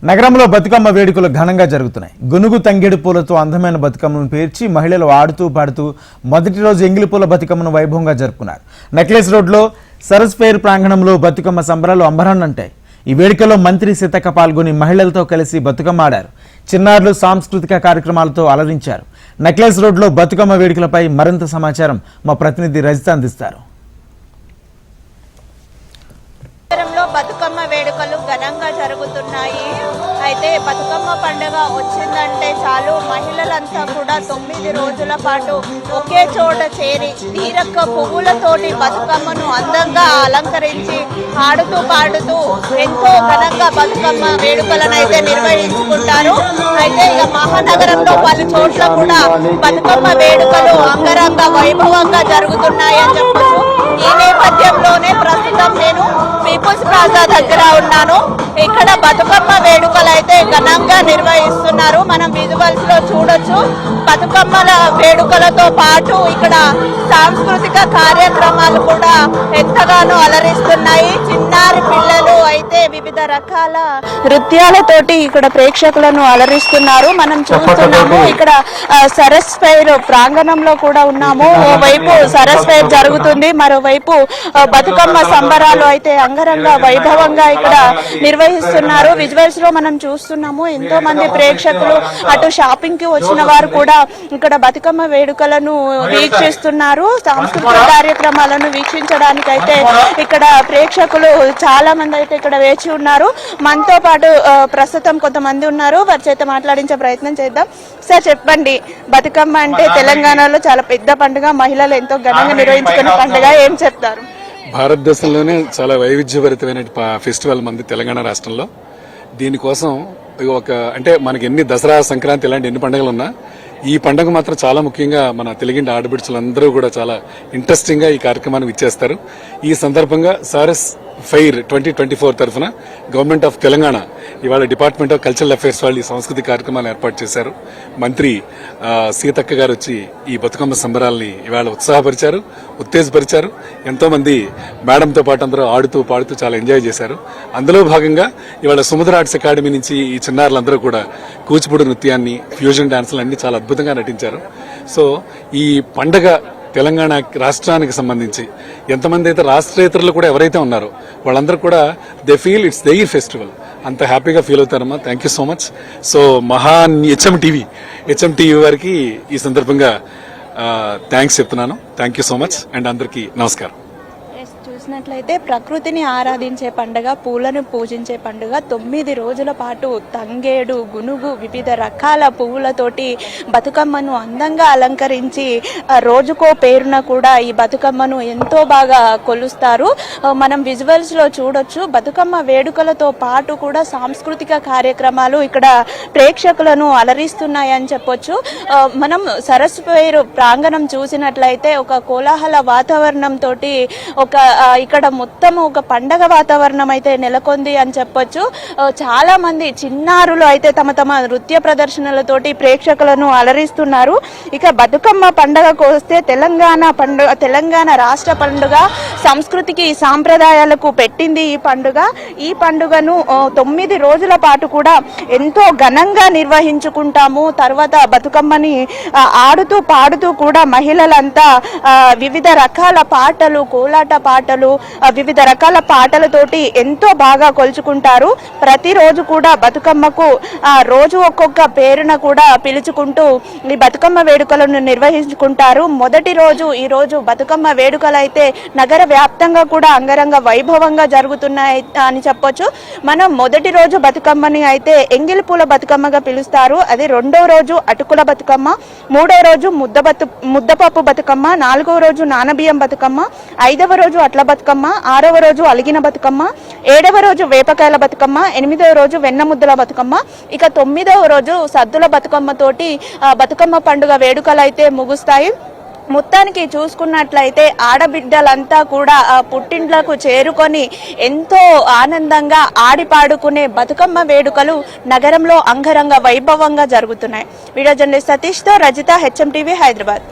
నగరంలో బతుకమ్మ వేడుకలు ఘనంగా జరుగుతున్నాయి. గునుగు తంగేడు పూలతో అందమైన బతుకమ్మను పేర్చి మహిళలు ఆడుతూ పాడుతూ మొదటి రోజు ఎంగిలి పూల బతుకమ్మను వైభవంగా జరుపుకున్నారు. నెక్లెస్ రోడ్లో సరస్ ఫెయిర్ ప్రాంగణంలో బతుకమ్మ సంబరాలు అంబరాన్నంటాయి. ఈ వేడుకలో మంత్రి సీతక్క పాల్గొని మహిళలతో కలిసి బతుకమ్మ ఆడారు. చిన్నారులు సాంస్కృతిక కార్యక్రమాలతో అలరించారు. నెక్లెస్ రోడ్లో బతుకమ్మ వేడుకలపై మరింత సమాచారం మా ప్రతినిధి రజిత అందిస్తారు. బతుకమ్మ వేడుకలు ఘనంగా జరుగుతున్నాయి. అయితే బతుకమ్మ పండుగ వచ్చిందంటే చాలు మహిళలంతా కూడా 9 రోజుల పాటు ఒకే చోట చేరి తీరక్క పువ్వులతోటి బతుకమ్మను అందంగా అలంకరించి ఆడుతూ పాడుతూ ఎంతో ఘనంగా బతుకమ్మ వేడుకలను అయితే నిర్వహించుకుంటారు. అయితే ఇక మహానగరంలో పలు చోట్ల కూడా బతుకమ్మ వేడుకలు అంగరంగ వైభవంగా జరుగుతున్నాయని చెప్పచ్చు. ఈ నేపథ్యంలోనే ప్రస్తుతం నేను పీపుల్స్ ప్లాజా దగ్గర ఉన్నాను. ఇక్కడ బతుకమ్మ వేడుకలు అయితే ఘనంగా నిర్వహిస్తున్నారు. మనం విజువల్స్ లో చూడొచ్చు. బతుకమ్మల వేడుకలతో పాటు ఇక్కడ సాంస్కృతిక కార్యక్రమాలు కూడా ఎంతగానో అలరిస్తున్నాయి. చిన్నారి పిల్లలు అయితే వివిధ రకాల నృత్యాలతోటి ఇక్కడ ప్రేక్షకులను అలరిస్తున్నారు. మనం చూస్తున్నాము ఇక్కడ సరస్ ఫెయిర్ ప్రాంగణంలో కూడా ఉన్నాము. ఓవైపు సరస్ ఫెయిర్ జరుగుతుంది, మరోవైపు బతుకమ్మ సంబరాలు అయితే అంగరంగ వైభవంగా ఇక్కడ నిర్వహిస్తున్నారు. విజువల్స్ లో మనం చూస్తున్నాము ఎంతో మంది ప్రేక్షకులు అటు షాపింగ్ కి వచ్చిన వారు కూడా ఇక్కడ బతుకమ్మ వేడుకలను వీక్షిస్తున్నారు. సాంస్కృతిక కార్యక్రమాలను వీక్షించడానికి అయితే ఇక్కడ ప్రేక్షకులు చాలా మంది అయితే ఇక్కడ వేచి ఉన్నారు. మనతో పాటు ప్రస్తుతం కొంతమంది ఉన్నారు, వారి చేత మాట్లాడించే ప్రయత్నం చేద్దాం. సార్ చెప్పండి, బతుకమ్మ అంటే తెలంగాణలో చాలా పెద్ద పండుగ, మహిళలు ఎంతో ఘనంగా నిర్వహించుకునే పండుగ, ఏం చెప్తారు? భారతదేశంలోనే చాలా వైవిధ్యభరితమైన ఫెస్టివల్ మంది తెలంగాణ రాష్ట్రంలో. దీనికోసం అంటే మనకి ఎన్ని దసరా, సంక్రాంతి ఇలాంటి ఎన్ని పండుగలు ఉన్నా ఈ పండుగ మాత్రం చాలా ముఖ్యంగా మన తెలుగింటి ఆడబిడ్చలందరూ కూడా చాలా ఇంట్రెస్టింగ్ గా ఈ కార్యక్రమాన్ని ఇచ్చేస్తారు. ఈ సందర్భంగా సరస్ ఫెయిర్ 2024 తరఫున గవర్నమెంట్ ఆఫ్ తెలంగాణ ఇవాళ డిపార్ట్మెంట్ ఆఫ్ కల్చరల్ అఫైర్స్ వాళ్ళు ఈ సాంస్కృతిక కార్యక్రమాలు ఏర్పాటు చేశారు. మంత్రి సీతక్క గారు వచ్చి ఈ బతుకమ్మ సంబరాలని ఇవాళ ఉత్సాహపరిచారు, ఉత్తేజపరిచారు. ఎంతో మంది మేడంతో పాటు అందరూ ఆడుతూ పాడుతూ చాలా ఎంజాయ్ చేశారు. అందులో భాగంగా ఇవాళ సముద్ర ఆర్ట్స్ అకాడమీ నుంచి ఈ చిన్నారులందరూ కూడా కూచిపూడి నృత్యాన్ని, ఫ్యూజన్ డాన్సులు అన్ని చాలా అద్భుతంగా నటించారు. సో ఈ పండగ తెలంగాణ రాష్ట్రానికి సంబంధించి ఎంతమంది అయితే రాష్ట్రేతరులు కూడా ఎవరైతే ఉన్నారో వాళ్ళందరూ కూడా they feel it's their festival. అంత హ్యాపీగా ఫీల్ అవుతారమ్మా. Thank you so much. So HM TV వారికి ఈ సందర్భంగా థ్యాంక్స్ చెప్తున్నాను. Thank you so much and అందరికీ నమస్కారం. చూసినట్లయితే ప్రకృతిని ఆరాధించే పండుగ, పూలను పూజించే పండుగ. 9 రోజుల పాటు తంగేడు, గునుగు, వివిధ రకాల పువ్వులతోటి బతుకమ్మను అందంగా అలంకరించి రోజుకో పేరున కూడా ఈ బతుకమ్మను ఎంతో బాగా కొలుస్తారు. మనం విజువల్స్ లో చూడొచ్చు. బతుకమ్మ వేడుకలతో పాటు కూడా సాంస్కృతిక కార్యక్రమాలు ఇక్కడ ప్రేక్షకులను అలరిస్తున్నాయని చెప్పొచ్చు. మనం సరస్ ఫెయిర్ ప్రాంగణం చూసినట్లయితే ఒక కోలాహల వాతావరణం తోటి ఇక్కడ మొత్తం ఒక పండగ వాతావరణం అయితే నెలకొంది అని చెప్పొచ్చు. చాలా మంది చిన్నారులు అయితే తమ నృత్య ప్రదర్శనలతోటి ప్రేక్షకులను అలరిస్తున్నారు. ఇక బతుకమ్మ పండుగకు వస్తే తెలంగాణ రాష్ట్ర పండుగ, సంస్కృతికి సాంప్రదాయాలకు పెట్టింది ఈ పండుగ. ఈ పండుగను 9 రోజుల పాటు కూడా ఎంతో ఘనంగా నిర్వహించుకుంటాము. తర్వాత బతుకమ్మని ఆడుతూ పాడుతూ కూడా మహిళలంతా వివిధ రకాల పాటలు, కోలాట పాటలు, వివిధ రకాల పాటలతోటి ఎంతో బాగా కొలుచుకుంటారు. ప్రతిరోజు కూడా బతుకమ్మకు రోజు ఒక్కొక్క పేరున కూడా పిలుచుకుంటూ ఈ బతుకమ్మ వేడుకలను నిర్వహించుకుంటారు. మొదటి రోజు ఈ రోజు బతుకమ్మ వేడుకలు అయితే నగర వ్యాప్తంగా కూడా అంగరంగ వైభవంగా జరుగుతున్నాయి అని చెప్పొచ్చు. మనం మొదటి రోజు బతుకమ్మని అయితే ఎంగిలి పూల బతుకమ్మగా పిలుస్తారు. అది రెండో రోజు అటుకుల బతుకమ్మ, మూడో రోజు ముద్దపప్పు బతుకమ్మ, నాలుగో రోజు నానబియ్యం బతుకమ్మ, ఐదవ రోజు అట్ల బతుకమ్మ, ఆరవ రోజు అలిగిన బతుకమ్మ, ఏడవ రోజు వేపకాయల బతుకమ్మ, 8వ రోజు వెన్న ముద్దల బతుకమ్మ, ఇక 9వ రోజు సద్దుల బతుకమ్మ తోటి బతుకమ్మ పండుగ వేడుకలు అయితే ముగుస్తాయి. మొత్తానికి చూసుకున్నట్లయితే ఆడబిడ్డలంతా కూడా పుట్టింట్లకు చేరుకొని ఎంతో ఆనందంగా ఆడిపాడుకునే బతుకమ్మ వేడుకలు నగరంలో అంగరంగ వైభవంగా జరుగుతున్నాయి. వీడియో జర్నలిస్ట్ సతీష్తో రజిత, హెచ్ఎం టీవీ, హైదరాబాద్.